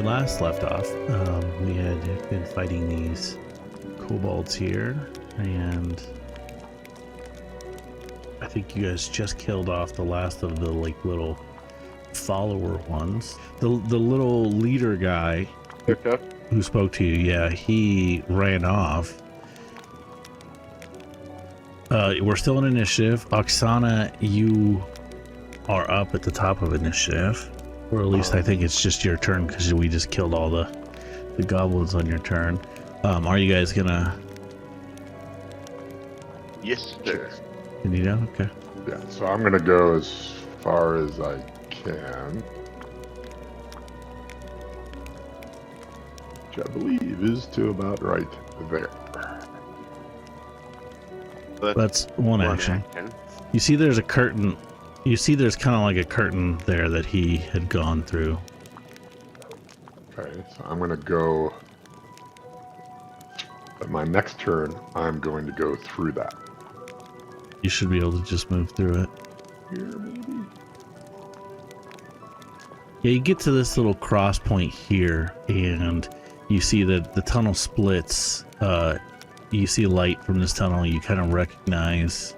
last left off, we had been fighting these kobolds here, and I think you guys just killed off the last of the little follower ones. The little leader guy who spoke to you, yeah, he ran off. We're still in initiative. Oksana, you are up at the top of initiative. Or at least I think it's just your turn because we just killed all the goblins on your turn. Are you guys gonna... Yes, sir. Can you know? Okay. Yeah, so I'm gonna go as far as I can. Which I believe is to about right there. That's one action. You see there's a curtain. You see there's kind of like a curtain there that he had gone through. Okay, so I'm gonna go... At my next turn, I'm going to go through that. You should be able to just move through it. Here, maybe? Yeah, you get to this little cross point here, and you see that the tunnel splits. You see light from this tunnel. You kind of recognize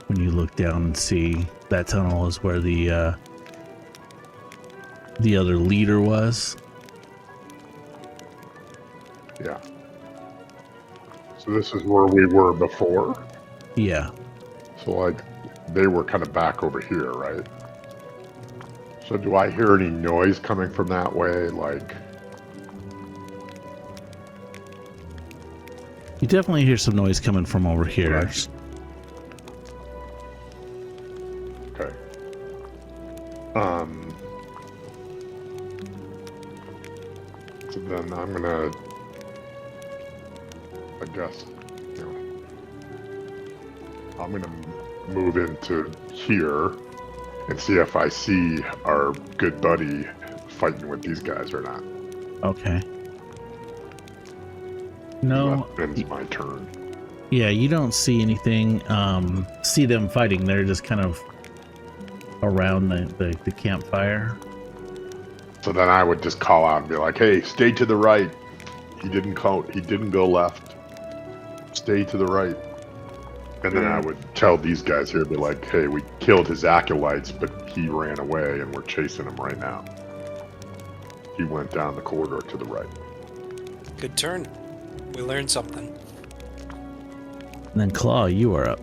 when you look down and see that tunnel is where the other leader was. Yeah. So this is where we were before? Yeah. So, like, they were kind of back over here, right? So do I hear any noise coming from that way? Like... You definitely hear some noise coming from over here. Right. Okay. So then I'm gonna... I guess, you know... I'm gonna move into here and see if I see our good buddy fighting with these guys or not. Okay. No. That ends my turn. Yeah, you don't see anything. See them fighting. They're just kind of around the campfire. So then I would just call out and be like, "Hey, stay to the right. He didn't go left. Stay to the right." And then I would tell these guys here, be like, "Hey, we killed his acolytes, but he ran away, and we're chasing him right now. He went down the corridor to the right." Good turn. We learned something. And then Claw, you are up.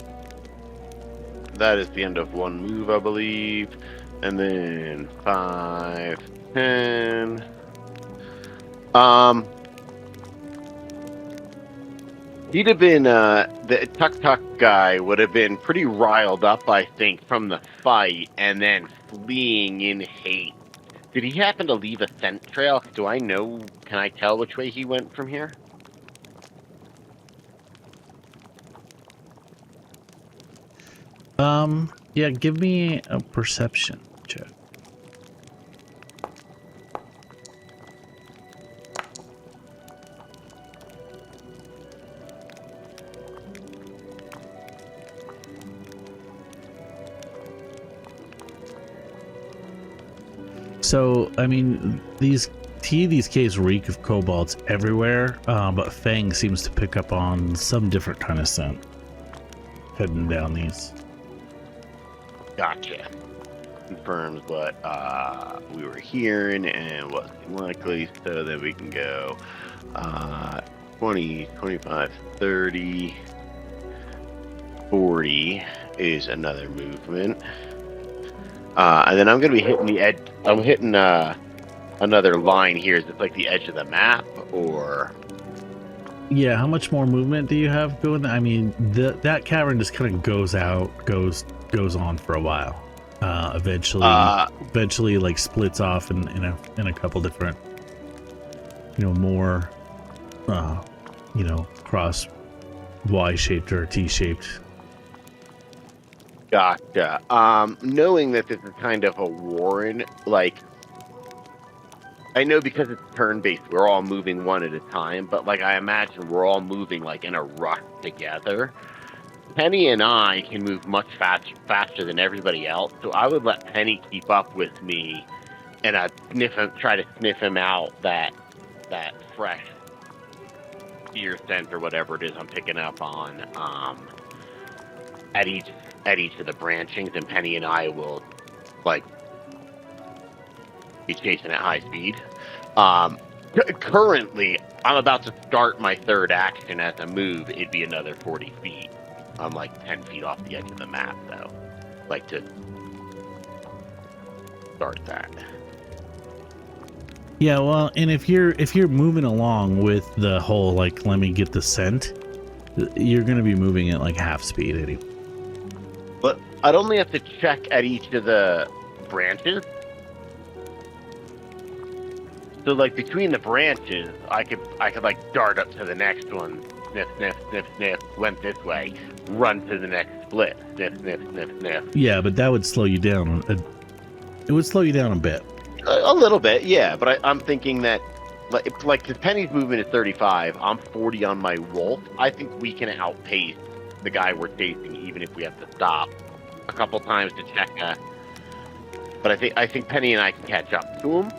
That is the end of one move, I believe. And then 5, 10. He'd have been, the Tuk-Tuk guy would have been pretty riled up, I think, from the fight, and then fleeing in hate. Did he happen to leave a scent trail? Do I know, can I tell which way he went from here? Yeah, give me a perception check. So, I mean, these caves reek of kobolds everywhere, but Fang seems to pick up on some different kind of scent heading down these. Gotcha. Confirms what we were hearing and what's likely, so that we can go 20, 25, 30, 40 is another movement. And then I'm going to be hitting the edge. I'm hitting another line here. Is it like the edge of the map, or? Yeah, how much more movement do you have going? I mean, that cavern just kind of goes on for a while. Eventually, like splits off in a couple different, more, cross Y-shaped or T-shaped. Gotcha. Knowing that this is kind of a warren, like, I know because it's turn-based, we're all moving one at a time, but, like, I imagine we're all moving, like, in a rush together. Penny and I can move much faster than everybody else, so I would let Penny keep up with me and I try to sniff him out that fresh fear scent or whatever it is I'm picking up on at each of the branchings, and Penny and I will like be chasing at high speed. Currently, I'm about to start my third action as a move. It'd be another 40 feet. I'm like 10 feet off the edge of the map, though. Like to start that. Yeah, well, and if you're moving along with the whole like let me get the scent, you're gonna be moving at like half speed anyway. But I'd only have to check at each of the branches. So like between the branches, I could like dart up to the next one, sniff, sniff, sniff, sniff, went this way, run to the next split, sniff, sniff, sniff, sniff. Yeah, but that would slow you down. It would slow you down a bit. A little bit, yeah. But I'm thinking that, like, because Penny's movement is 35, I'm 40 on my wolf. I think we can outpace the guy we're chasing, even if we have to stop a couple times to check. But I think Penny and I can catch up to him.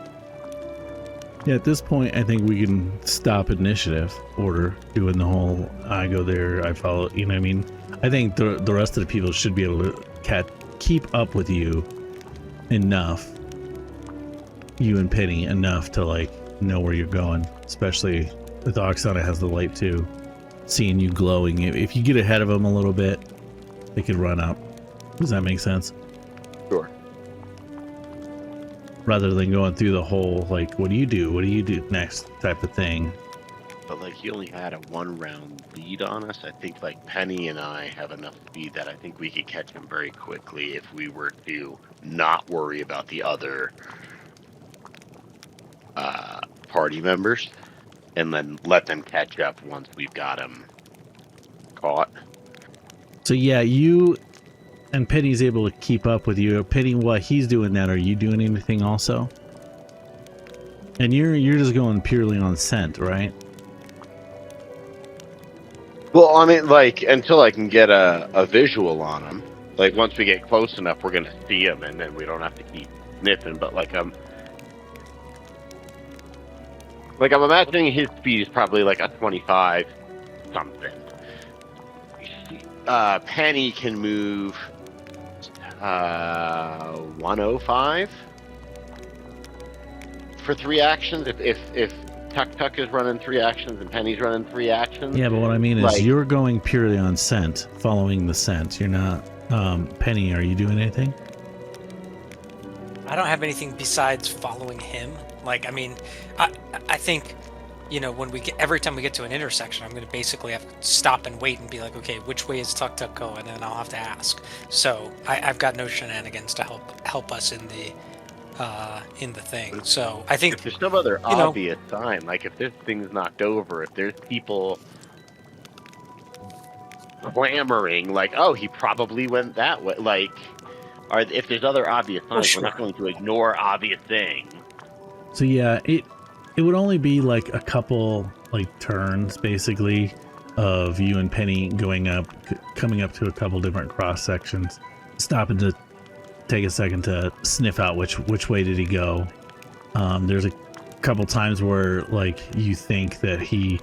Yeah, at this point, I think we can stop initiative order, doing the whole I go there, I follow. You know what I mean? I think the rest of the people should be able to keep up with you enough. You and Penny enough to like know where you're going, especially with Oksana has the light too, seeing you glowing. If you get ahead of them a little bit, they could run up. Does that make sense? Sure. Rather than going through the whole like what do you do next type of thing. But like he only had a 1-round lead on us. I think like Penny and I have enough speed that I think we could catch him very quickly if we were to not worry about the other party members, and then let them catch up once we've got them caught. So yeah, you and Penny's able to keep up with you. Penny, while he's doing that, are you doing anything also? And you're just going purely on scent, right? Well, I mean, like, until I can get a visual on him. Like, once we get close enough, we're going to see him, and then we don't have to keep sniffing. But, like, I'm imagining his speed is probably, like, a 25 something. Penny can move 105 for 3 actions. If Tuck is running 3 actions and Penny's running 3 actions. Yeah, but what I mean is like, you're going purely on scent, following the scent. You're not. Penny, are you doing anything? I don't have anything besides following him. Like, I mean, I think, you know, every time we get to an intersection, I'm going to basically have to stop and wait and be like, okay, which way is Tuck going? And then I'll have to ask. So I've got no shenanigans to help us in the thing. So I think if there's some other obvious sign, like if this thing's knocked over, if there's people clamoring, like, oh, he probably went that way, like, if there's other obvious signs, sure. We're not going to ignore obvious things. So yeah, it would only be like a couple like turns basically of you and Penny coming up to a couple different cross sections, stopping to take a second to sniff out which way did he go. There's a couple times where like you think that he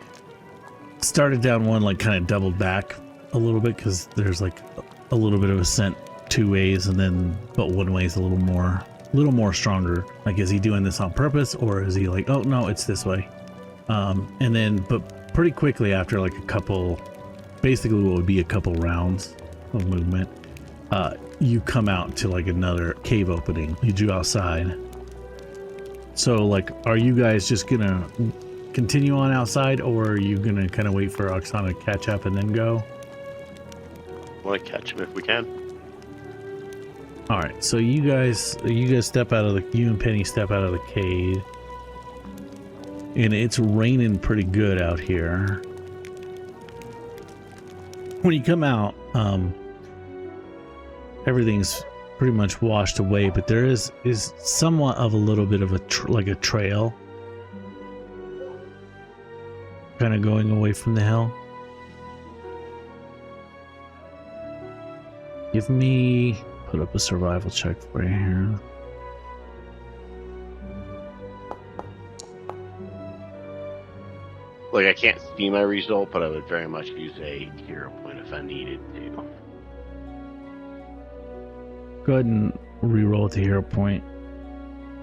started down one, like kind of doubled back a little bit because there's like a little bit of a scent 2 ways, and then but one way is a little more stronger. Like, is he doing this on purpose, or is he like, oh no, it's this way? And then but pretty quickly after like a couple, basically what would be a couple rounds of movement, you come out to like another cave opening. You drew outside. So like, are you guys just gonna continue on outside, or are you gonna kind of wait for Oksana to catch up and then go? Want to catch him if we can. All right, so you guys step out of you and Penny step out of the cave, and it's raining pretty good out here. When you come out, everything's pretty much washed away, but there is somewhat of a little bit of a trail, kind of going away from the hill. Give me. Put up a survival check for you here. like I can't see my result, but I would very much use a hero point if I needed to. Go ahead and re-roll at the hero point.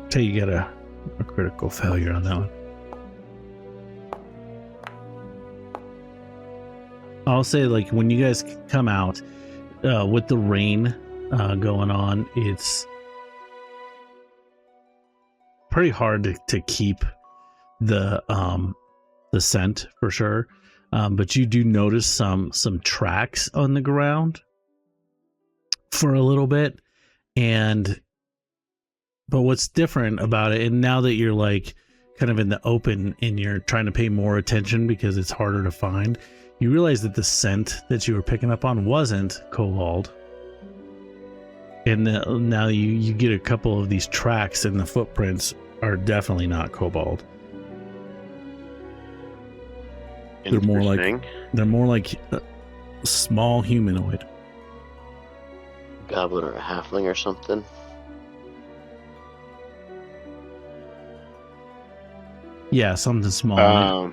Till you get a critical failure on that one. I'll say, like, when you guys come out with the rain going on, it's pretty hard to keep the scent for sure. But you do notice some tracks on the ground for a little bit, but what's different about it, and now that you're like kind of in the open and you're trying to pay more attention because it's harder to find, you realize that the scent that you were picking up on wasn't kobold. And now you get a couple of these tracks, and the footprints are definitely not kobold. They're more like a small humanoid. Goblin or a halfling or something. Yeah, something small.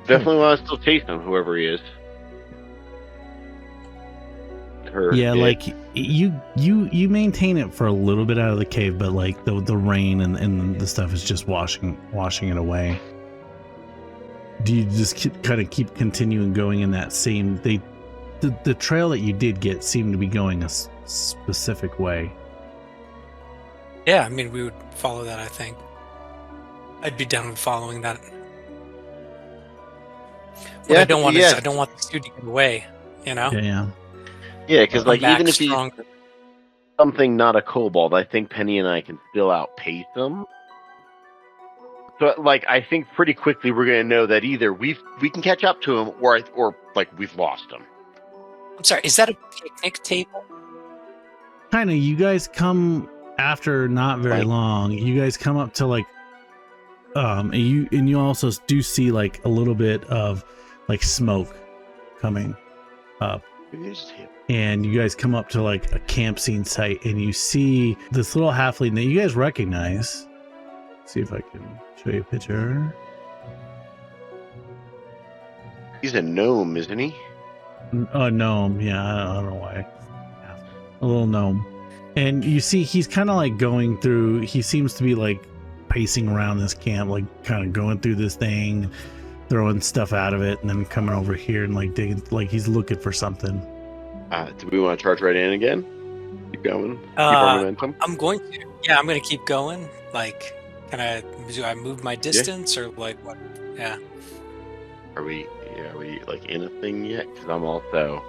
Definitely want to still chase him, whoever he is. Yeah, like you maintain it for a little bit out of the cave, but like the rain and the stuff is just washing it away. Do you just kind of keep continuing going in that same? The trail that you did get seemed to be going a specific way. Yeah, I mean, we would follow that, I think. I'd be down with following that. What Yeah, I don't want yeah. is I don't want this dude to get away, you know? Yeah, because like Come back even if he's stronger. something not a kobold, I think Penny and I can still outpace him. So like I think pretty quickly we're gonna know that either we can catch up to him or like we've lost him. I'm sorry, is that a picnic table? Kind of. You guys come after not very Right. long. You guys come up to like and you also do see like a little bit of like smoke coming up. And you guys come up to like a camp scene site, and you see this little halfling that you guys recognize. Let's see if I can show you a picture. He's a gnome, isn't he? A gnome, yeah. I don't know why. A little gnome. And you see he's kind of like going through, he seems to be like pacing around this camp, like kind of going through this thing, throwing stuff out of it, and then coming over here and like digging, like he's looking for something. Do we want to charge right in again? Keep going. Keep our momentum. I'm going to. Yeah, I'm going to keep going. Like, do I move my distance or like what? Yeah. Are we like in a thing yet? Because I'm also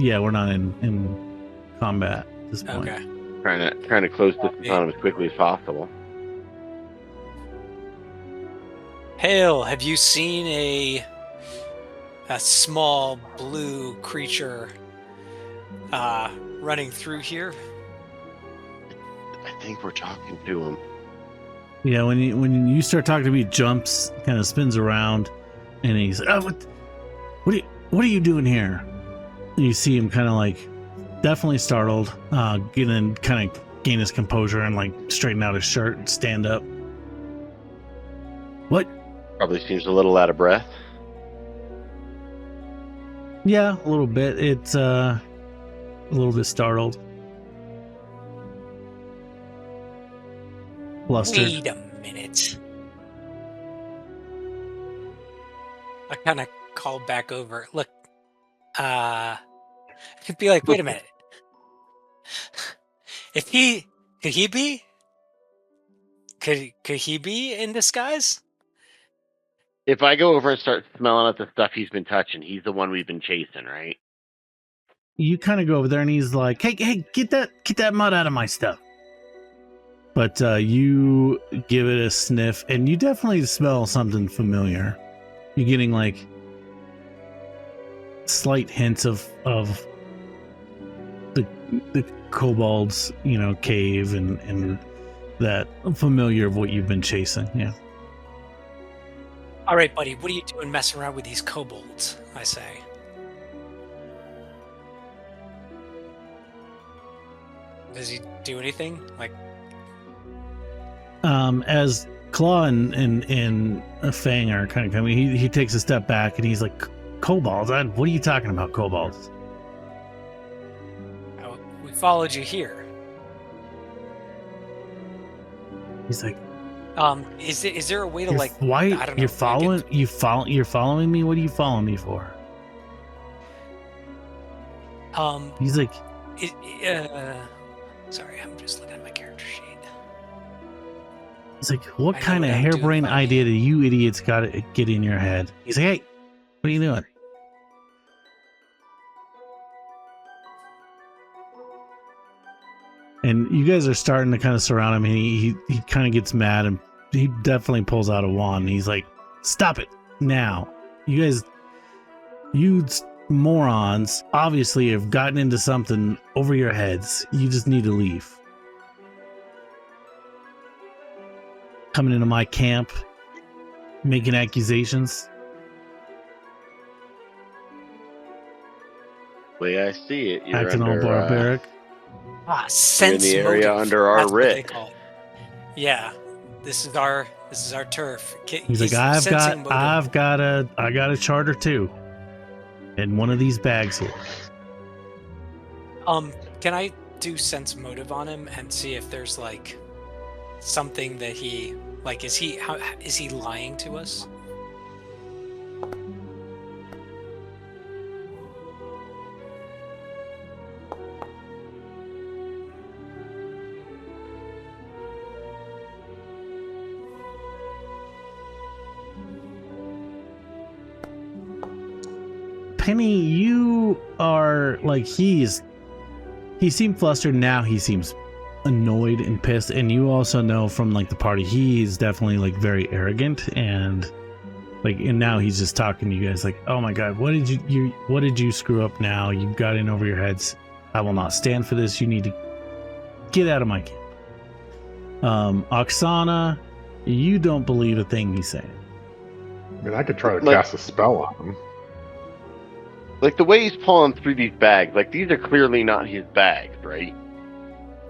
Yeah, we're not in combat at this point. Okay. trying to close distance on him as quickly as possible. Hale, have you seen a small blue creature running through here? I think we're talking to him. Yeah, when you start talking to me, he jumps, kind of spins around, and he's like, "Oh, what are you doing here?" And you see him kind of like definitely startled, kind of gain his composure and like straighten out his shirt and stand up. What? Probably seems a little out of breath. Yeah, a little bit. It's a little bit startled. Flustered. Wait a minute. I kind of called back over. Look, it'd be like, wait a minute. Could he be in disguise? If I go over and start smelling at the stuff he's been touching, he's the one we've been chasing, right? You kind of go over there, and he's like, "Hey, get that mud out of my stuff." But you give it a sniff, and you definitely smell something familiar. You're getting like slight hints of the kobold's, cave and that familiar of what you've been chasing. Yeah. All right, buddy, what are you doing messing around with these kobolds? I say. Does he do anything? Like, As Claw and Fang are kind of coming. He takes a step back and he's like, kobolds? What are you talking about, kobolds? Oh, we followed you here. He's like, is there a way to like? why I don't know. you're following me? What are you following me for? He's like, sorry, I'm just looking at my character sheet. He's like, what I know kind of what I'm doing harebrained finally. idea do you idiots got to get in your head? He's like, hey, what are you doing? And you guys are starting to kind of surround him, and he kind of gets mad, and he definitely pulls out a wand. And he's like, stop it now. You guys, you morons, obviously have gotten into something over your heads. You just need to leave. Coming into my camp, making accusations. way I see it, you're Acting all under, barbaric. Sense in the area motive. under our That's what they writ. call it. Yeah, this is our turf. He's like, I got a charter too, in one of these bags here. Can I do sense motive on him and see if there's like something that he like? Is he lying to us? Penny, you are like, he seemed flustered. Now he seems annoyed and pissed, and you also know from like the party, he's definitely like very arrogant, and like, and now he's just talking to you guys like, oh my god, what did you screw up now? You got in over your heads. I will not stand for this. You need to get out of my camp. Oksana, you don't believe a thing he's saying. I mean, I could try to Like- cast a spell on him. Like the way he's pulling through these bags, like these are clearly not his bags, right?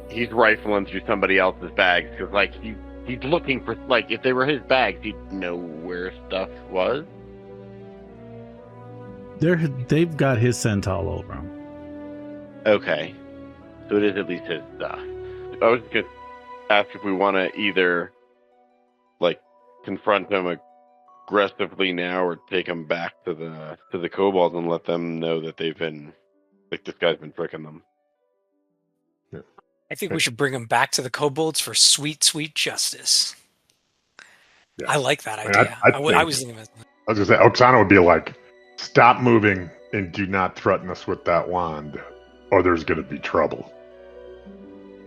He's rifling through somebody else's bags because, like, he's looking for, like, if they were his bags, he'd know where stuff was. They've got his scent all over him. Okay, so it is at least his stuff. I was just gonna ask if we want to either, like, confront him aggressively now or take him back to the kobolds and let them know that they've been, like, this guy's been tricking them. I think we should bring him back to the kobolds for sweet, sweet justice. Yeah. I like that I mean, idea. I I was thinking of it. I was gonna say, Oksana would be like, stop moving and do not threaten us with that wand, or there's gonna be trouble.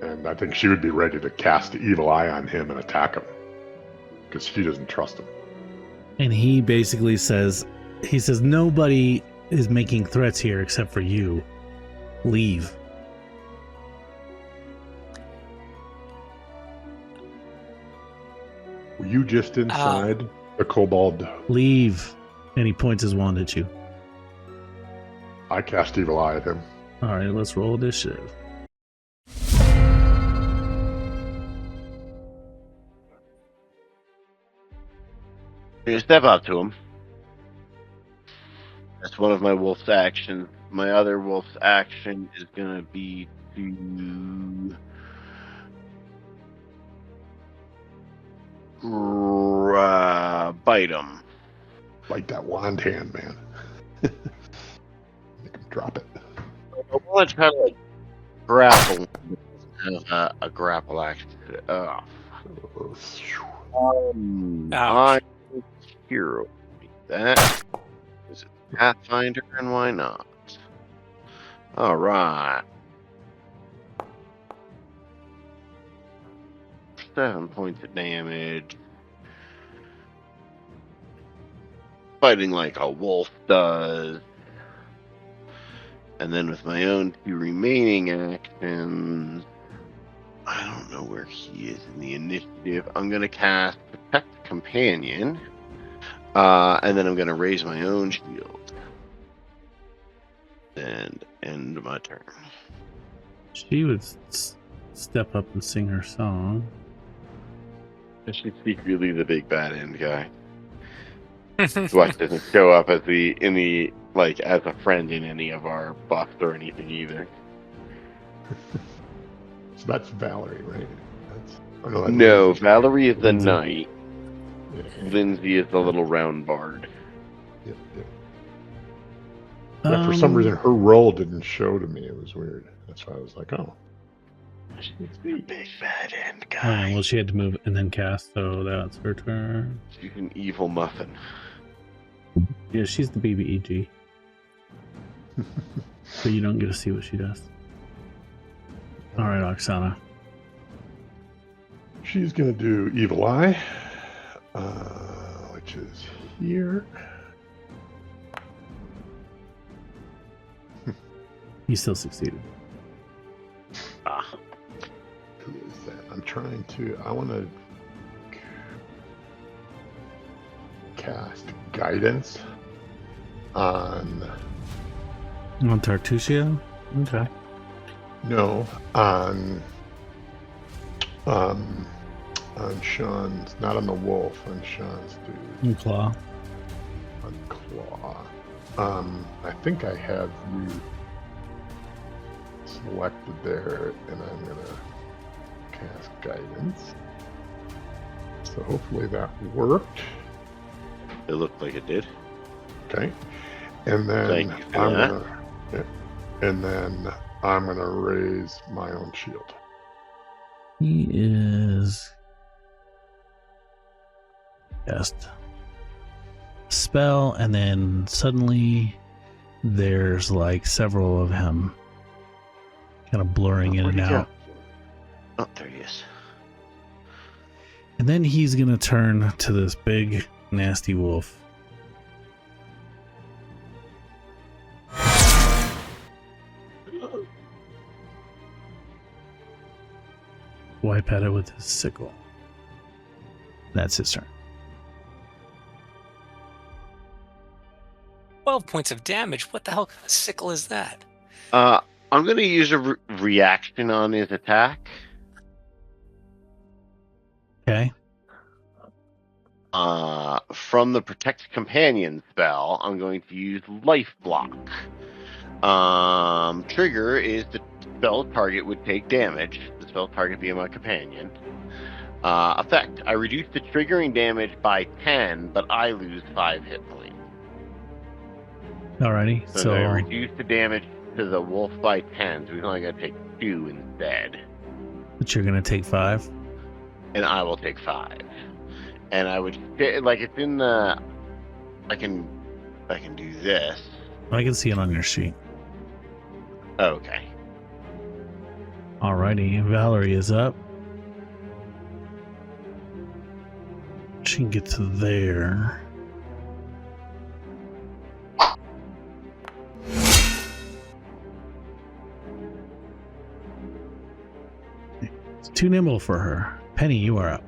And I think she would be ready to cast the evil eye on him and attack him, because she doesn't trust him. And he basically says, nobody is making threats here except for you. Leave. Were you just inside the kobold? Leave. And he points his wand at you. I cast evil eye at him. All right, let's roll initiative. You step up to him. That's one of my wolf's actions. My other wolf's action is gonna be to bite him. Like that wand hand, man. Make him drop it. I want to try to, like, grapple. A grapple action. Ouch. I'm a hero. That is a Pathfinder, and why not? All right. 7 points of damage. Fighting like a wolf does. And then with my own 2 remaining actions, I don't know where he is in the initiative. I'm going to cast Protect Companion. And then I'm going to raise my own shield. And end my turn. She would step up and sing her song. She's secretly the big bad end guy. Watch doesn't show up as as a friend in any of our buffs or anything either. So that's Valerie, right? No, Valerie is the Lindsay. knight. Yeah. Lindsay is the little round bard. Yep. Yeah, for some reason, her role didn't show to me. It was weird. That's why I was like, oh. She's the big bad end Oh, guy. yeah, well, she had to move and then cast, so that's her turn. She's an evil muffin. Yeah, she's the BBEG. So you don't get to see what she does. All right, Oksana. She's going to do Evil Eye, which is here. You still succeeded. Ah. Who is that? I want to cast Guidance on Tartusia? Okay. No, on Sean's, not on the wolf, on Sean's dude, And Claw. on Claw. I think I have you selected there, and I'm gonna cast Guidance. So hopefully that worked. It looked like it did. Okay, and then Thank you for that. I'm gonna raise my own shield. He is cast spell, and then suddenly there's like several of him kind of blurring in Where'd and he go? out. Oh, there he is. And then he's gonna turn to this big nasty wolf. Wipe at it with his sickle. That's his turn. 12 points of damage. What the hell kind of sickle is that? I'm going to use a reaction on his attack. Okay. From the Protect Companion spell, I'm going to use Life Block. Trigger is the spell target would take damage. The spell target being my companion. Effect: I reduce the triggering damage by 10, but I lose 5 hit points. Alrighty. So I reduce the damage to the wolf by 10, so he's only going to take 2 instead. But you're gonna take 5. And I will take 5. And I would like it's in the. I can do this. I can see it on your sheet. Okay. Alrighty, Valerie is up. She can get to there. It's too nimble for her. Penny, you are up.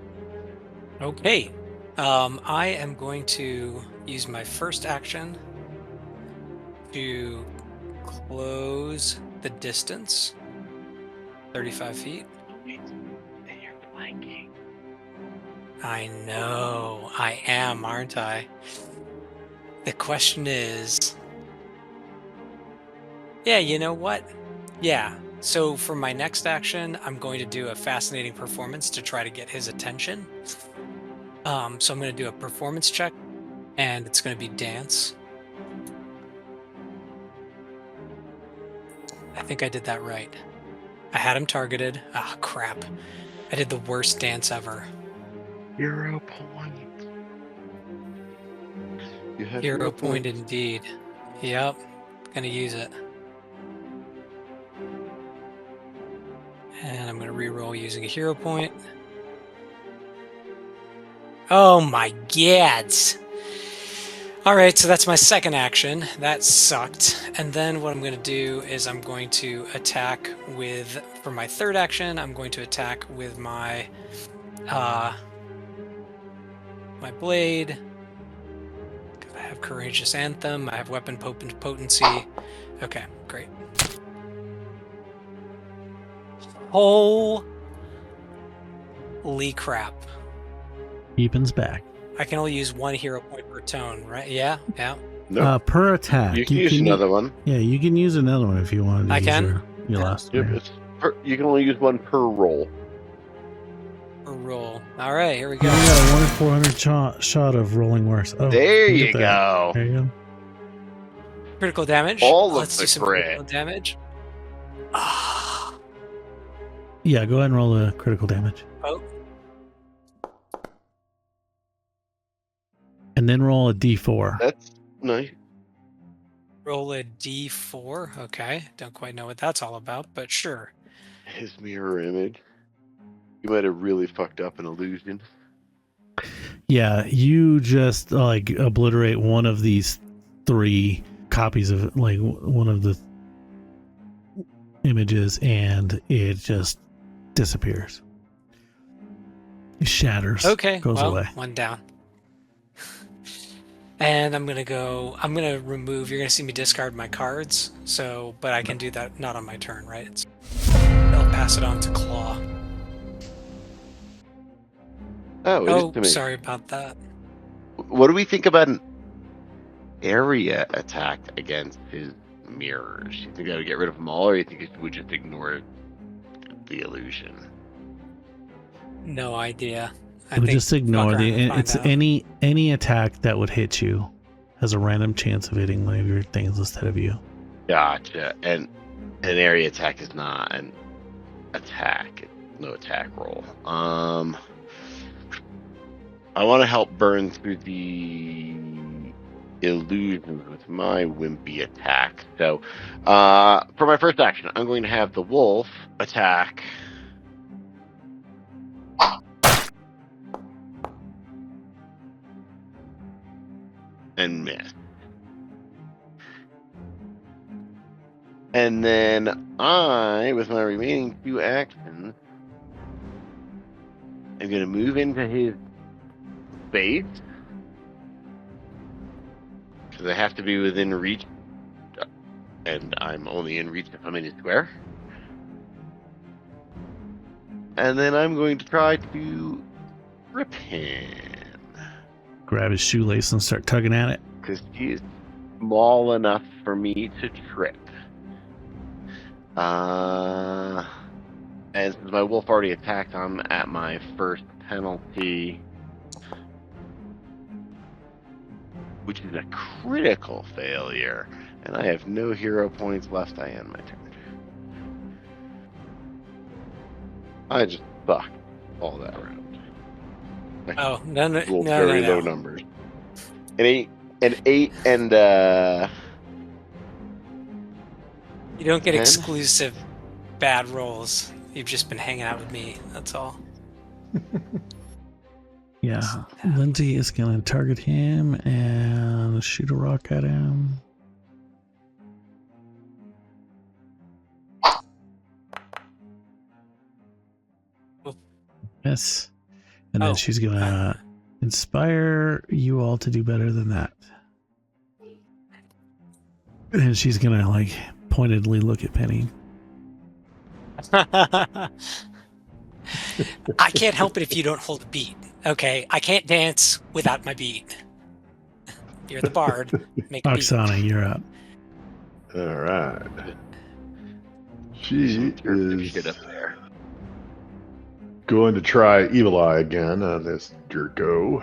Okay. I am going to use my first action to close the distance. 35 feet. And you're flanking. I know. I am, aren't I? The question is... Yeah, you know what? Yeah. So for my next action, I'm going to do a fascinating performance to try to get his attention. So I'm going to do a performance check, and it's going to be dance. I think I did that right. I had him targeted. Ah, crap. I did the worst dance ever. Hero point. You have Hero point points. indeed. Yep. Gonna use it. And I'm gonna reroll using a hero point. Oh my gads! Alright, so that's my second action. That sucked. And then what I'm going to do is I'm going to attack with, for my third action, I'm going to attack with my my blade. I have Courageous Anthem, I have Weapon Potency. Okay, great. Holy crap. Keepin's back. I can only use 1 hero point per tone, right? Yeah, yeah. No, Per attack. you can use another one. Yeah, you can use another one if you wanted to I use can? your Yeah. last Yep, one. you can only use one per roll. A roll. All right, here we You go. got a 1 in 400 shot of rolling worse. Oh, There look you at that. go. There you go. Critical damage. All of Let's the do some crit. critical damage. Ah. Yeah, go ahead and roll the critical damage. Oh, And then roll a d4. That's nice. roll a d4. Okay, don't quite know what that's all about, but sure. His mirror image. You might have really fucked up an illusion. Yeah, you just like obliterate one of these 3 copies of like one of the images, and it just disappears. It shatters. Okay, goes well, away. 1 down. And I'm gonna remove, you're gonna see me discard my cards, so, but I can do that not on my turn, right? I'll pass it on to Claw. Oh, Oh, just a minute. sorry about that. What do we think about an area attack against his mirrors? You think I would get rid of them all, or you think it would just ignore the illusion? No idea. It would just ignore fuck around and find it's out. any attack that would hit you has a random chance of hitting one of your things instead of you. Gotcha. And an area attack is not an attack. It's no attack roll. I want to help burn through the illusions with my wimpy attack. So, for my first action, I'm going to have the wolf attack. And miss. And then I, with my remaining 2 actions, am going to move into his space. Because I have to be within reach. And I'm only in reach if I'm in his square. And then I'm going to try to rip him. Grab his shoelace and start tugging at it. Because he's small enough for me to trip. And since my wolf already attacked, I'm at my first penalty, which is a critical failure. And I have no hero points left. I end my turn. I just sucked all that round. Oh, no, Rolled very low numbers. An 8, and You don't get 10? exclusive bad rolls. You've just been hanging out with me. That's all. Yeah. Lindsay is going to target him and shoot a rock at him. Yes. And then she's going to inspire you all to do better than that. And she's going to like pointedly look at Penny. I can't help it if you don't hold a beat. Okay, I can't dance without my beat. You're the bard. Make a beat. Oksana, you're up. All right. She is shit up there. going to try Evil Eye again on this Jerko.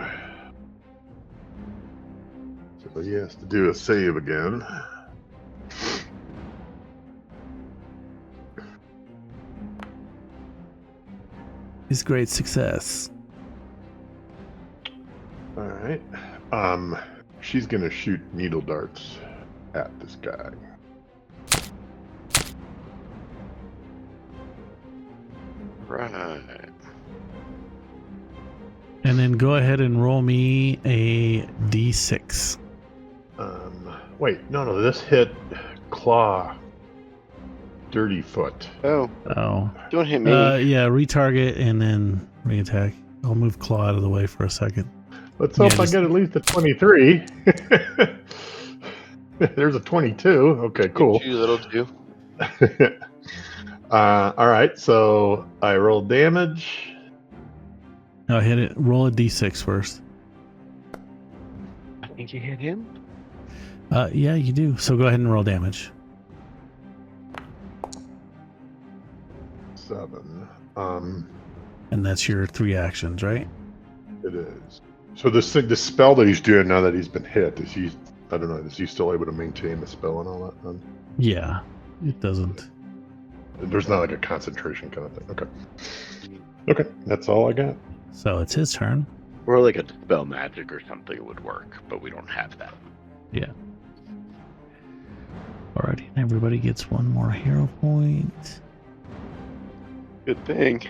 So he has to do a save again. It's great success. All right. She's gonna shoot needle darts at this guy. Right. And then go ahead and roll me a d6. Wait, no, this hit Claw. Dirty Foot. Oh, Oh. don't hit me. Yeah, retarget and then re-attack. I'll move Claw out of the way for a second. Let's hope Yeah, I just- get at least a 23. There's a 22. Okay, cool. You little two. All right, so I roll damage. No, hit it. Roll a d6 first. I think you hit him. Yeah, you do. So go ahead and roll damage. 7. And that's your 3 actions, right? It is. So the spell that he's doing now that he's been hit, is he? I don't know. Is he still able to maintain the spell and all that? Then? Yeah, it doesn't. There's not like a concentration kind of thing. Okay. Okay, that's all I got. So it's his turn. Or like a spell magic or something would work, but we don't have that. Yeah. Alrighty, everybody gets 1 more hero point. Good thing.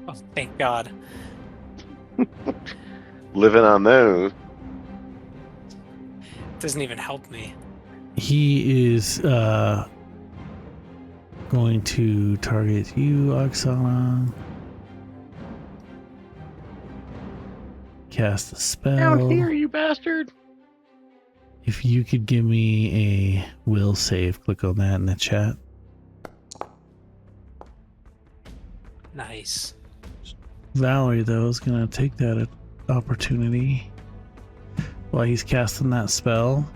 Oh, thank God. Living on those. Doesn't even help me. He is going to target you, Oksana. Cast a spell. Down here, you bastard. If you could give me a will save, click on that in the chat. Nice. Valerie, though, is going to take that opportunity while he's casting that spell.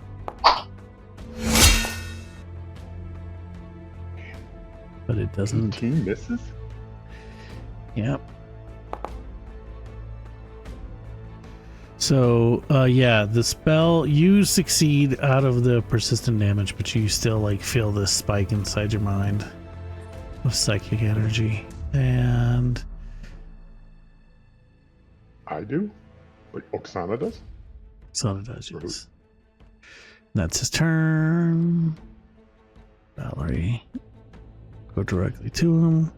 But it doesn't. 18 misses? Yep. So, yeah, the spell, you succeed out of the persistent damage, but you still, like, feel this spike inside your mind of psychic energy. And I do? Like Oksana does? Oksana does, yes. That's his turn. Valerie, go directly to him.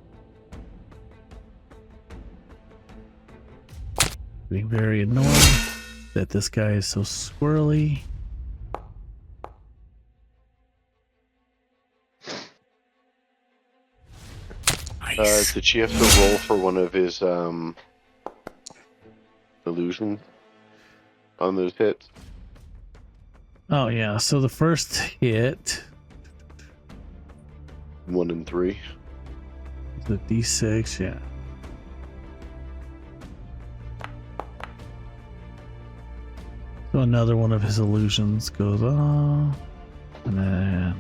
Being very annoyed that this guy is so squirrely. Nice. Did she have to roll for one of his illusions on those hits? Oh yeah, so the first hit 1 and 3. the D6, yeah. So another one of his illusions goes off, and then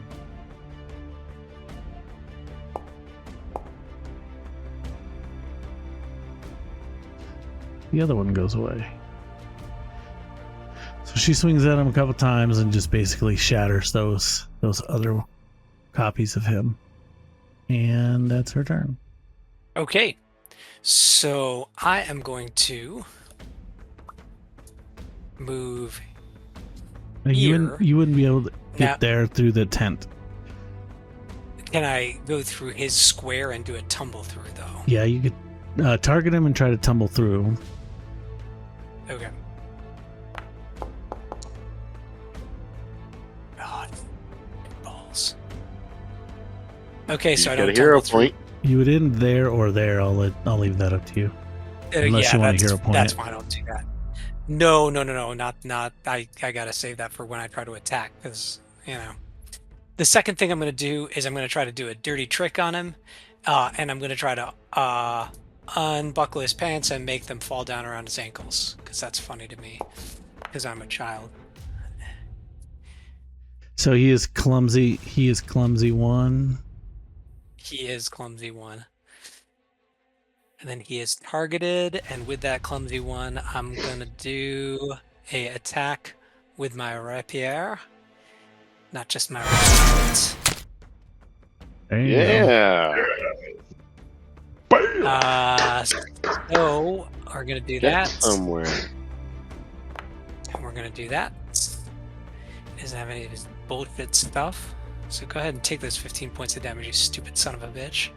the other one goes away. So she swings at him a couple times and just basically shatters those other copies of him. And that's her turn. Okay. So I am going to move. Now, you wouldn't be able to get Now- there through the tent. Can I go through his square and do a tumble through, though? Yeah, you could target him and try to tumble through. Okay. God. Balls. Okay, so I You don't got a hero tumble through. point. You would end there or there. I'll leave that up to you. Unless Yeah, you want that's, a hero point. that's fine. I'll do that. No. Not. I gotta save that for when I try to attack, because the second thing I'm gonna do is I'm gonna try to do a dirty trick on him, and I'm gonna try to unbuckle his pants and make them fall down around his ankles, because that's funny to me, because I'm a child. So he is clumsy. He is clumsy 1. He is clumsy 1. And then he is targeted, and with that clumsy 1, I'm gonna do a attack with my rapier. Not just my rapier. There you go. Yeah. Bam! So we're gonna do Get that. somewhere. And we're gonna do that. He doesn't have any of his bullshit stuff. So go ahead and take those 15 points of damage, you stupid son of a bitch.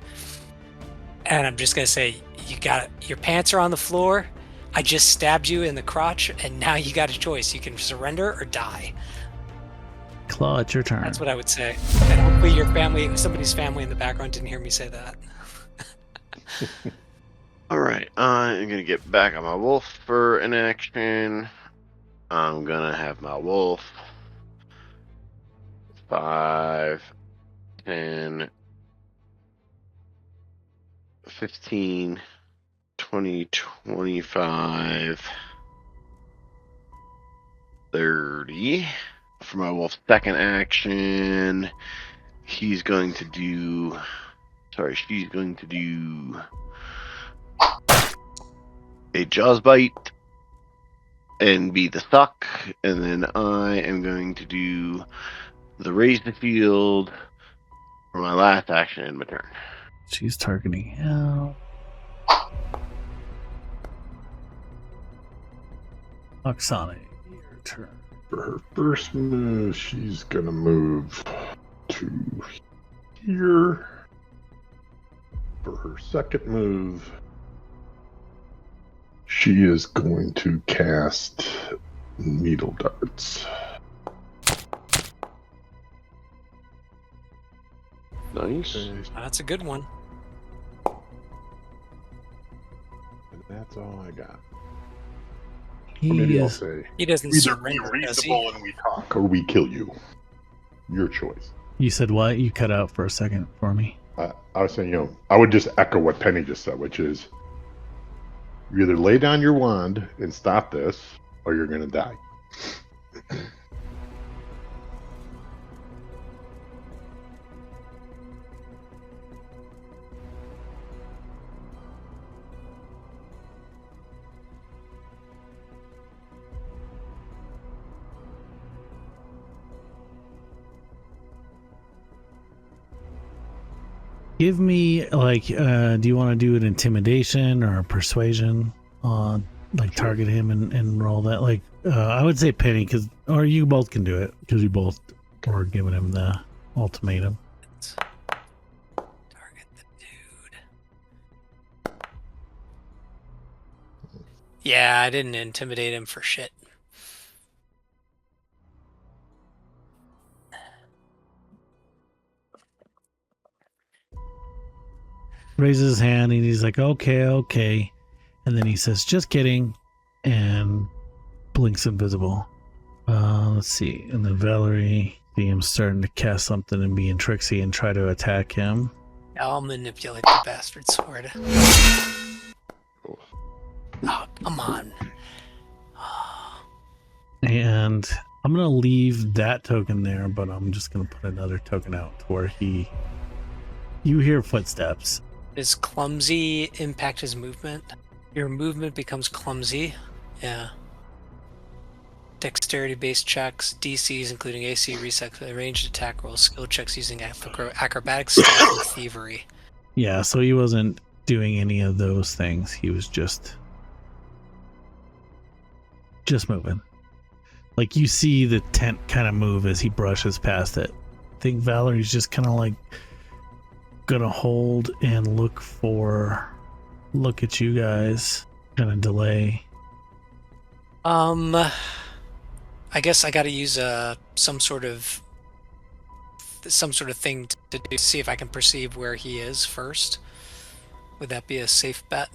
And I'm just gonna say, you got it. Your pants are on the floor. I just stabbed you in the crotch, and now you got a choice. You can surrender or die. Claw, it's your turn. That's what I would say. And hopefully your family, somebody's family in the background didn't hear me say that. All right, I'm gonna get back on my wolf for an action. I'm gonna have my wolf 5, 10, 15, 20, 25, 30. For my wolf's second action, he's going to do... Sorry, she's going to do a Jaws bite and be the suck, and then I am going to do the raise the field for my last action in my turn. She's targeting him. Oksana, your turn. For her first move, she's gonna move to here. For her second move, she is going to cast Needle Darts. Nice. Okay, That's a good one. and that's all I got. He Or maybe I'll is, say, He doesn't either be surrender, does he? reasonable and we talk, or we kill you. Your choice. you said what? You cut out for a second for me. I was saying, I would just echo what Penny just said, which is, you either lay down your wand and stop this, or you're gonna die. Give me, like, do you want to do an intimidation or a persuasion on, like, target him and roll that? Like, I would say Penny, or you both can do it, because you both are giving him the ultimatum. Target the dude. Yeah, I didn't intimidate him for shit. Raises his hand and he's like, okay. And then he says, just kidding. And blinks invisible. Let's see. And then Valerie, see him starting to cast something and being tricksy and try to attack him. I'll manipulate the bastard sword. Oh. Oh, come on. And I'm going to leave that token there, but I'm just going to put another token out to where you hear footsteps. Does clumsy impact his movement? Your movement becomes clumsy. Yeah. Dexterity-based checks, DCs, including AC, reset, ranged attack rolls, skill checks using acrobatics, stealth, and thievery. Yeah, so he wasn't doing any of those things. He was just moving. Like, you see the tent kind of move as he brushes past it. I think Valerie's just kind of like gonna hold and look at you guys, kind of delay. I guess I gotta use some sort of thing to do, see if I can perceive where he is first. Would that be a safe bet?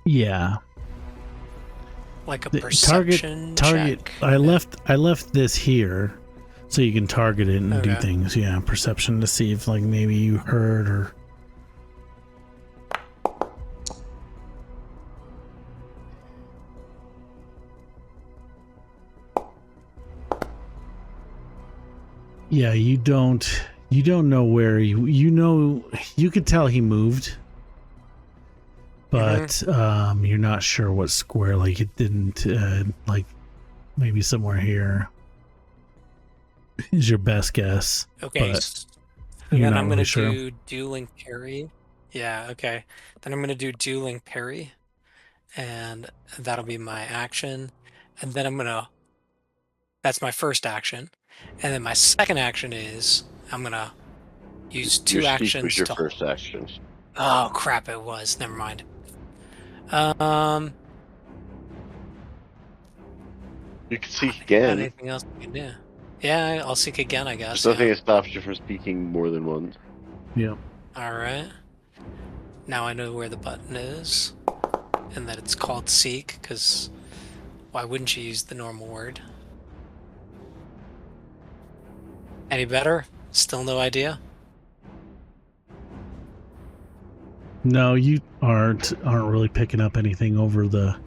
Yeah. Like a The perception target. check? I left this here so you can target it and do Okay. things. Yeah, perception to see if, like, maybe you heard or... Yeah, you don't know where you could tell he moved, but you're not sure what square. Like, it didn't, like, maybe somewhere here is your best guess. Okay. but So you're then not I'm gonna really sure. do dueling parry. Yeah, okay. Then I'm gonna do dueling parry, and that'll be my action. And then that's my first action. And then my second action is I'm gonna use two Your seek actions was your to... first action. Oh crap! It was. Never mind. You can seek Got again. anything else we can do? Yeah, I'll seek again, I guess. There's nothing that stops you from speaking more than once. Yeah. All right. Now I know where the button is, and that it's called seek. Because why wouldn't you use the normal word? Any better? Still no idea? No, you aren't really picking up anything over the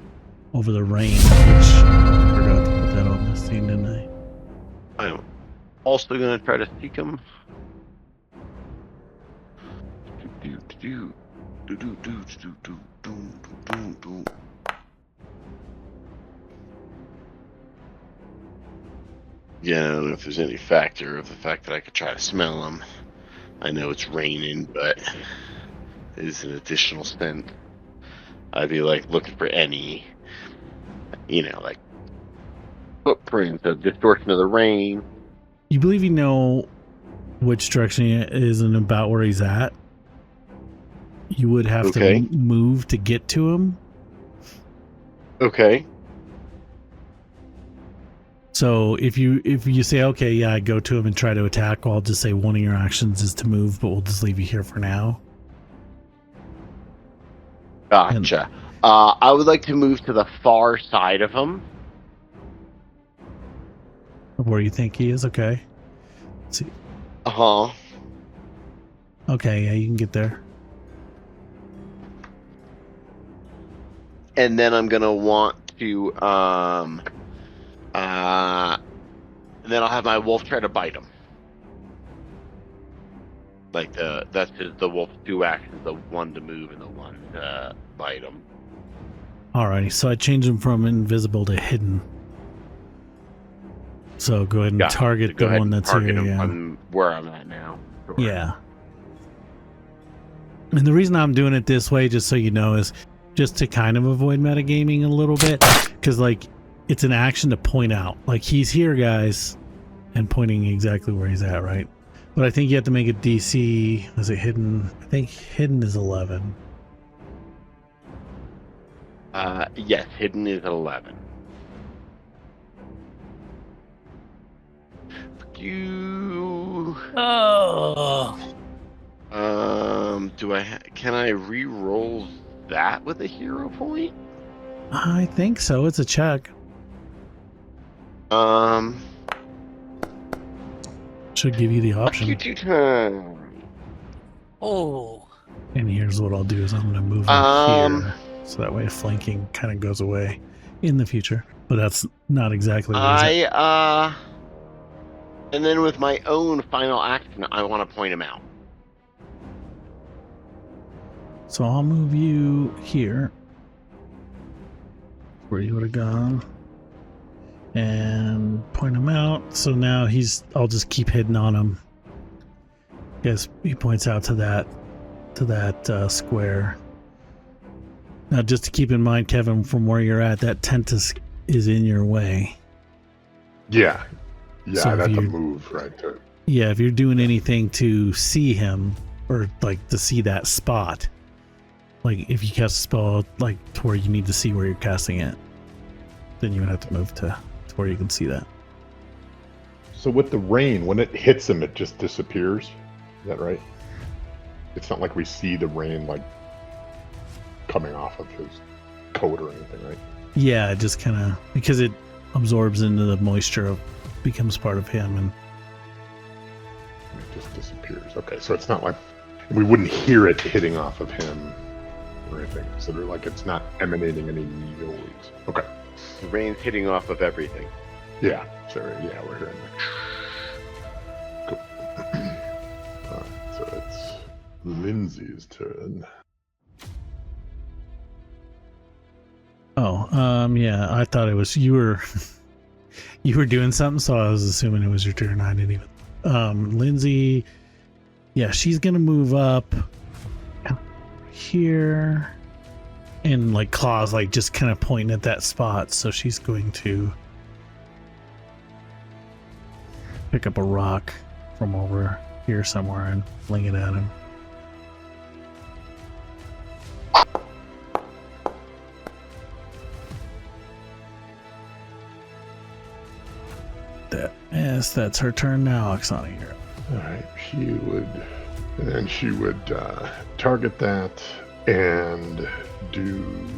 range, which I forgot to put that on the scene, didn't I? I'm also gonna try to seek him. Yeah, I don't know if there's any factor of the fact that I could try to smell him. I know it's raining, but it is an additional scent. I'd be like looking for any, like footprints of distortion of the rain. You believe you know which direction he is and about where he's at? You would have Okay. to move to get to him. Okay. So if you say, okay, yeah, I go to him and try to attack, well, I'll just say one of your actions is to move, but we'll just leave you here for now. Gotcha. I would like to move to the far side of him. Where you think he is, okay. Let's see. Uh-huh. Okay, yeah, you can get there. And then I'm gonna want to then I'll have my wolf try to bite him. Like that's just the wolf's two actions, the one to move and the one to bite him. Alrighty, so I changed him from invisible to hidden. So go ahead and target the one that's here. Yeah. I'm where I'm at now. Sure. Yeah. And the reason I'm doing it this way, just so you know, is just to kind of avoid metagaming a little bit. Because, like, it's an action to point out. Like, he's here, guys. And pointing exactly where he's at, right? But I think you have to make a DC. Was it hidden? I think hidden is 11. Yes, hidden is 11. You. Oh. Can I re-roll that with a hero point? I think so. It's a check. Should give you the option. Oh. And here's what I'll do is I'm going to move him here. So that way flanking kind of goes away in the future. But that's not exactly what he's at. And then with my own final action, I want to point him out. So I'll move you here, where you would have gone, and point him out. So now I'll just keep hidden on him. Yes, he points out to that square. Now, just to keep in mind, Kevin, from where you're at, that tent is in your way. Yeah. Yeah, So I'd have if to you- move right to. Yeah, if you're doing anything to see him, or like to see that spot, like if you cast a spell like to where you need to see where you're casting it, then you would have to move to where you can see that. So with the rain, when it hits him, it just disappears. Is that right? It's not like we see the rain like coming off of his coat or anything, right? Yeah, it just kind of, because it absorbs into the moisture, becomes part of him, and It just disappears. Okay, so it's not like we wouldn't hear it hitting off of him or anything. So they're like it's not emanating any noise. Okay. The rain's hitting off of everything. Yeah. So yeah, we're hearing that. Cool. Alright, so it's Lindsay's turn. yeah, I thought it was you were you were doing something, so I was assuming it was your turn. I didn't even. Lindsay, yeah, she's gonna move up here, and like claws, like just kind of pointing at that spot. So she's going to pick up a rock from over here somewhere and fling it at him. Yes, that's her turn now, Oksana. You're up. Alright, she would target that and do.